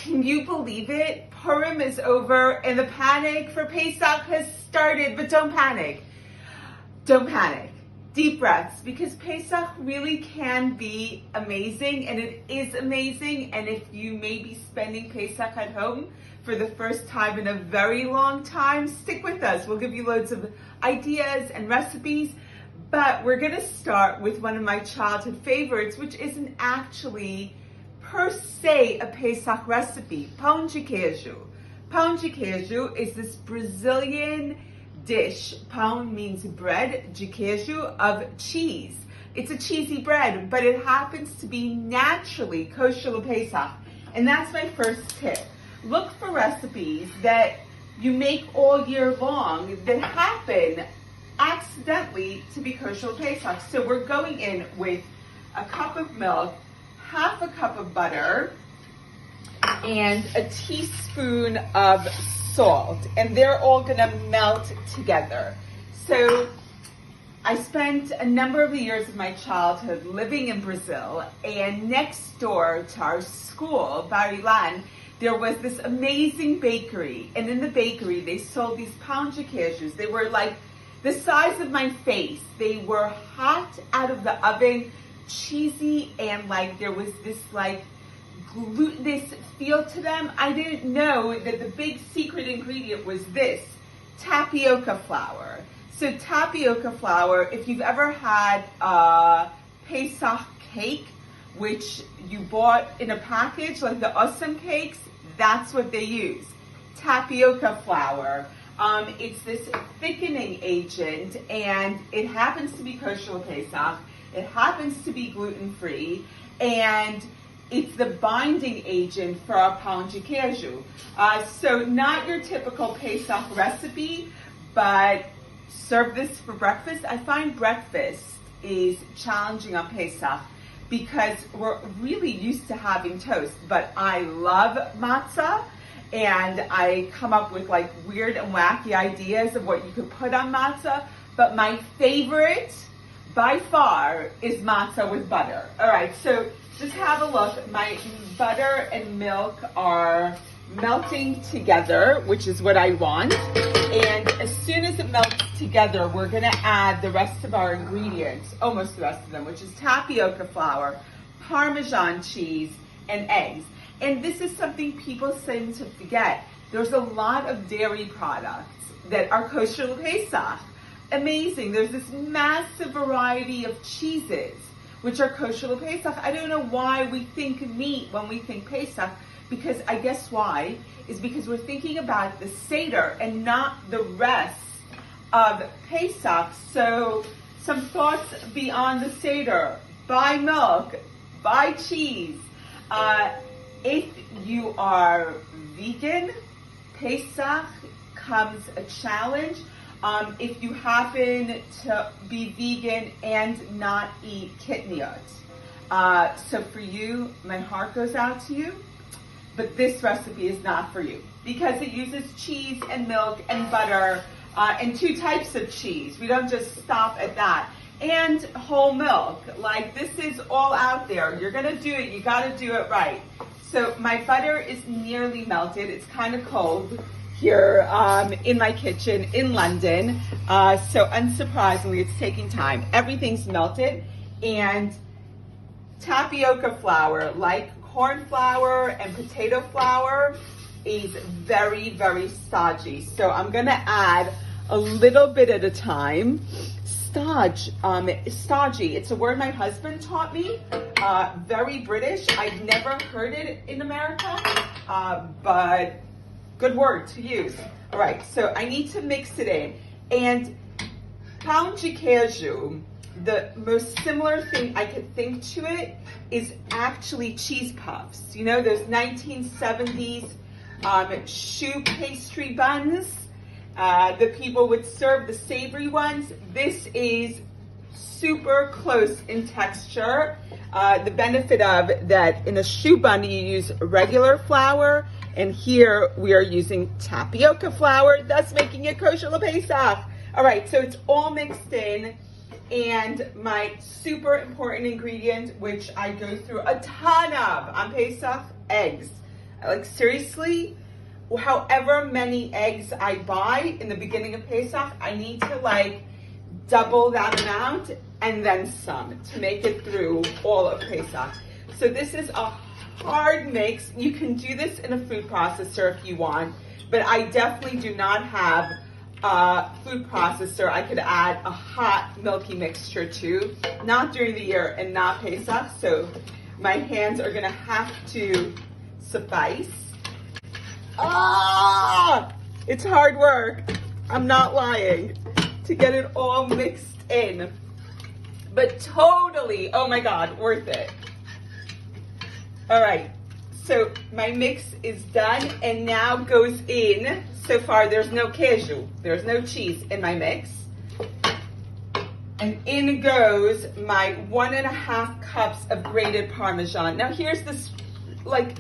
Can you believe it? Purim is over and the panic for Pesach has started, but don't panic. Don't panic. Deep breaths, because Pesach really can be amazing, and it is amazing. And if you may be spending Pesach at home for the first time in a very long time, stick with us. We'll give you loads of ideas and recipes, but we're gonna start with one of my childhood favorites, which isn't actually per se a Pesach recipe, pão de queijo. Pão de queijo is this Brazilian dish. Pão means bread, de queijo of cheese. It's a cheesy bread, but it happens to be naturally kosher Pesach. And that's my first tip. Look for recipes that you make all year long that happen accidentally to be kosher Pesach. So we're going in with a cup of milk, half a cup of butter, and a teaspoon of salt, and they're all gonna melt together. So I spent a number of the years of my childhood living in Brazil, and next door to our school, Ilana, there was this amazing bakery, and in the bakery they sold these pão de queijos. They were like the size of my face. They were hot out of the oven, cheesy, and like there was this like glutinous feel to them. I didn't know that the big secret ingredient was this, tapioca flour. So tapioca flour, if you've ever had a Pesach cake, which you bought in a package, like the awesome cakes, that's what they use, tapioca flour. It's this thickening agent, and it happens to be kosher Pesach. It happens to be gluten-free, and it's the binding agent for our pão de queijo. So not your typical Pesach recipe, but serve this for breakfast. I find breakfast is challenging on Pesach because we're really used to having toast, but I love matzah, and I come up with like weird and wacky ideas of what you could put on matzah, but my favorite by far is matzah with butter. All right, so just have a look. My butter and milk are melting together, which is what I want. And as soon as it melts together, we're gonna add the rest of our ingredients, almost the rest of them, which is tapioca flour, Parmesan cheese, and eggs. And this is something people seem to forget. There's a lot of dairy products that are kosher Pesach. Amazing. There's this massive variety of cheeses which are kosher Pesach. I don't know why we think meat when we think Pesach, because I guess why is because we're thinking about the Seder and not the rest of Pesach. So some thoughts beyond the Seder: buy milk, buy cheese. If you are vegan, Pesach comes a challenge. If you happen to be vegan and not eat kitniot. So for you, my heart goes out to you, but this recipe is not for you because it uses cheese and milk and butter and two types of cheese. We don't just stop at that. And whole milk. Like, this is all out there. You're gonna do it, you gotta do it right. So my butter is nearly melted. It's kind of cold here in my kitchen in London. So unsurprisingly, it's taking time. Everything's melted, and tapioca flour, like corn flour and potato flour, is very, very stodgy. So I'm gonna add a little bit at a time. Stodgy, it's a word my husband taught me, very British. I've never heard it in America, but good word to use. All right, so I need to mix it in. And pão de queijo, the most similar thing I could think to it is actually cheese puffs. You know, those 1970s choux pastry buns. The people would serve the savory ones. This is super close in texture. The benefit of that, in a choux bun you use regular flour, and here we are using tapioca flour, thus making it kosher Pesach. All right, so it's all mixed in, and my super important ingredient, which I go through a ton of on Pesach, eggs. Like seriously, however many eggs I buy in the beginning of Pesach, I need to like double that amount and then some to make it through all of Pesach. So this is a hard mix. You can do this in a food processor if you want, but I definitely do not have a food processor. I could add a hot milky mixture too, not during the year and not Pesach, so my hands are gonna have to suffice. Ah, it's hard work, I'm not lying, to get it all mixed in, but totally, oh my God, worth it. All right, so my mix is done and now goes in. So far there's no queijo, there's no cheese in my mix. And in goes my 1.5 cups of grated Parmesan. Now here's this, like,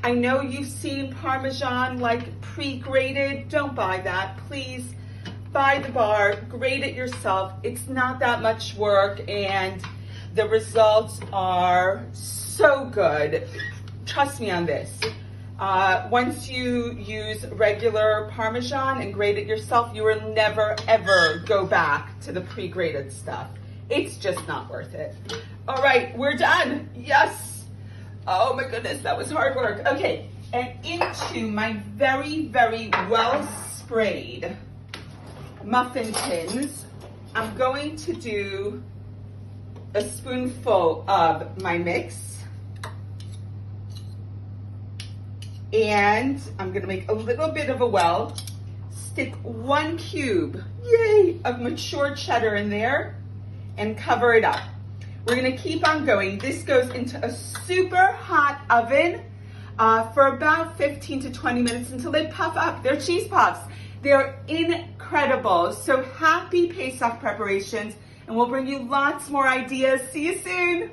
I know you've seen Parmesan like pre-grated, don't buy that, please. Buy the bar, grate it yourself. It's not that much work and the results are so good. Trust me on this. Once you use regular Parmesan and grate it yourself, you will never ever go back to the pre-grated stuff. It's just not worth it. All right, we're done. Yes. Oh my goodness, that was hard work. Okay, and into my very, very well sprayed muffin tins, I'm going to do a spoonful of my mix. And I'm gonna make a little bit of a well, stick 1 cube, yay, of mature cheddar in there and cover it up. We're gonna keep on going. This goes into a super hot oven for about 15 to 20 minutes until they puff up. They're cheese puffs. They're incredible. So happy Pesach preparations, and we'll bring you lots more ideas. See you soon.